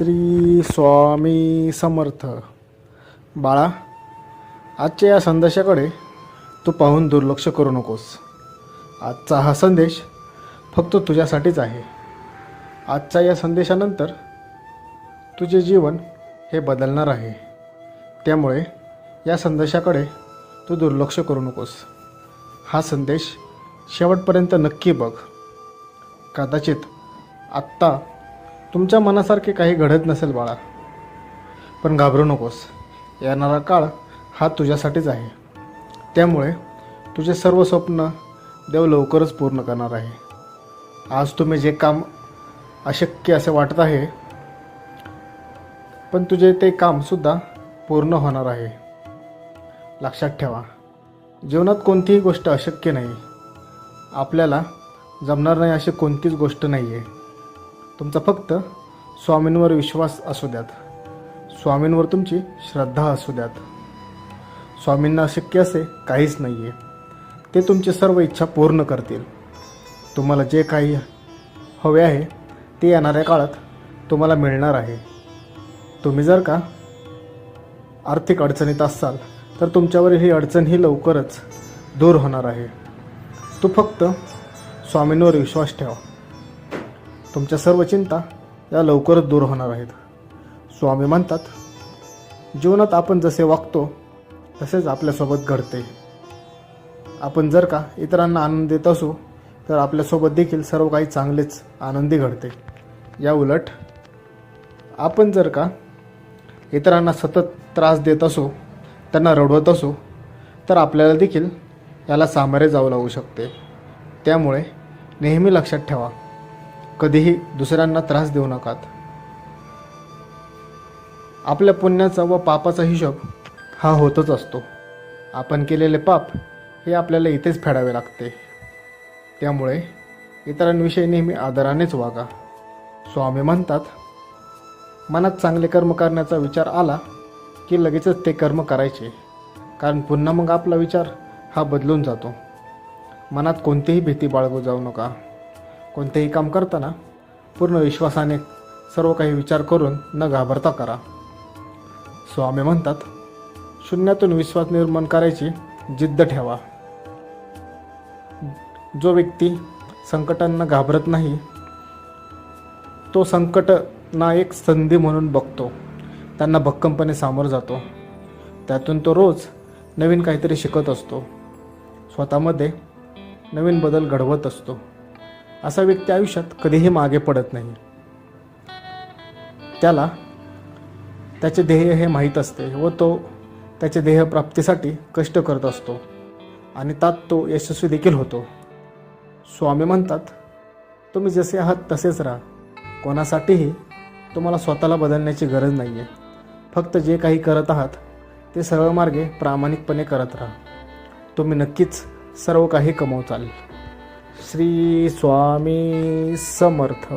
श्री स्वामी समर्थ. बाळा, आजच्या या संदेशाकडे तू पाहून दुर्लक्ष करू नकोस. आजचा हा संदेश फक्त तुझ्यासाठीच आहे. आजच्या या संदेशानंतर तुझे जीवन हे बदलणार आहे. त्यामुळे या संदेशाकडे तू दुर्लक्ष करू नकोस. हा संदेश शेवटपर्यंत नक्की बघ. कदाचित आत्ता तुमच्या मनासारखे काही घडत नसेल बाळा, पण घाबरू नकोस. येणारा काळ हा तुझ्यासाठीच आहे. त्यामुळे तुझे सर्व स्वप्न देव लवकरच पूर्ण करणार आहे. आज तुम्ही जे काम अशक्य असे वाटत आहे, पण तुझे ते कामसुद्धा पूर्ण होणार आहे. लक्षात ठेवा, जीवनात कोणतीही गोष्ट अशक्य नाही. आपल्याला जमणार नाही अशी कोणतीच गोष्ट नाही आहे. तुमचा फक्त स्वामींवर विश्वास असू द्यात. स्वामींवर तुमची श्रद्धा असू द्यात. स्वामींना अशक्य असे काहीच नाही आहे. ते तुमची सर्व इच्छा पूर्ण करतील. तुम्हाला जे काही हवे आहे ते येणाऱ्या काळात तुम्हाला मिळणार आहे. तुम्ही जर का आर्थिक अडचणीत असाल तर तुमच्यावरील ही अडचण ही लवकरच दूर होणार आहे. तू फक्त स्वामींवर विश्वास ठेवा. तुमच्या सर्व चिंता या लवकरच दूर होणार आहेत. स्वामी म्हणतात, जीवनात आपण जसे वागतो तसेच आपल्यासोबत घडते. आपण जर का इतरांना आनंद देत असू तर आपल्यासोबत देखील सर्व काही चांगलेच आनंदी घडते. या उलट आपण जर का इतरांना सतत त्रास देत असू, त्यांना रडवत असू, तर आपल्याला देखील याला सामोरे जावं लागू शकते. त्यामुळे नेहमी लक्षात ठेवा, कधीही दुसऱ्यांना त्रास देऊ नकात. आपल्या पुण्याचा व पापाचा हिशोब हा होतच असतो. आपण केलेले पाप हे आपल्याला इथेच फेडावे लागते. त्यामुळे इतरांविषयी नेहमी आदरानेच वागा. स्वामी म्हणतात, मनात चांगले कर्म करण्याचा विचार आला की लगेचच ते कर्म करायचे, कारण पुन्हा मग आपला विचार हा बदलून जातो. मनात कोणतीही भीती बाळगू जाऊ नका. कोणतेही काम करताना पूर्ण विश्वासाने सर्व काही विचार करून न घाबरता करा. स्वामी म्हणतात, शून्यातून विश्वास निर्माण करायची जिद्द ठेवा. जो व्यक्ती संकटांना घाबरत नाही, तो संकटांना एक संधी म्हणून बघतो. त्यांना भक्कमपणे सामोरं जातो. त्यातून तो रोज नवीन काहीतरी शिकत असतो. स्वतःमध्ये नवीन बदल घडवत असतो. असा व्यक्ती आयुष्यात कधीही मागे पडत नाही. त्याला त्याचे ध्येय हे माहीत असते व तो त्याचे ध्येय प्राप्तीसाठी कष्ट करत असतो आणि त्यात तो यशस्वी देखील होतो. स्वामी म्हणतात, तुम्ही जसे आहात तसेच राहा. कोणासाठीही तुम्हाला स्वतःला बदलण्याची गरज नाही आहे. फक्त जे काही करत आहात ते सरळ मार्गे प्रामाणिकपणे करत राहा. तुम्ही नक्कीच सर्व काही कमवचाल. श्री स्वामी समर्थ.